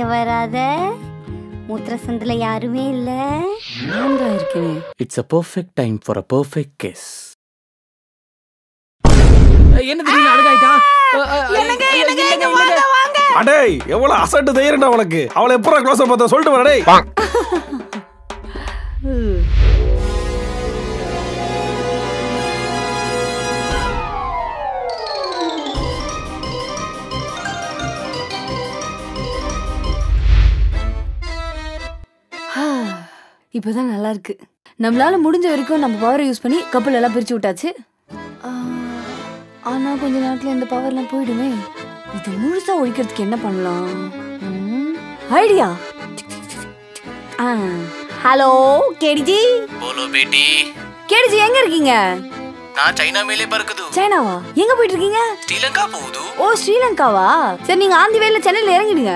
கிட்ட வராத. மூத்திர சந்தில யாருமே இல்ல. நான் தான் இருக்கேன். It's a perfect time for a perfect kiss. என்ன திடீர்னு அழுகாயிட்டா? அடேய் எவ்வளவு அசட்டு தைரியம்டா உனக்கு. அவளை எப்பறம் க்ளோஸ் அப் பார்த்தா சொல்லிட்டு வர டேய். இப்பதான் நல்லா இருக்கு. நம்மளால முடிஞ்ச வரைக்கும் நம்ம பவரை யூஸ் பண்ணி கப்பல் எல்லாம் பிரிச்சு விட்டாச்சு. ஆனா கொஞ்ச நேரத்துல இந்த பவர்லாம் போயிடுமே. இது முழுசா ஒழிக்கிறதுக்கு என்ன பண்ணலாம்? ஐடியா. Hello KDG. போலோ பேட்டி. கேடிஜி எங்க இருக்கீங்க? நான் சைனா மேலே பறக்குது. சைனாவா? எங்க போயிட்டு இருக்கீங்க? ஸ்ரீலங்கா போகுது. ஓ ஸ்ரீலங்காவா? சரி நீங்க ஆந்தி வேல சென்னையில இறங்கிடுங்க.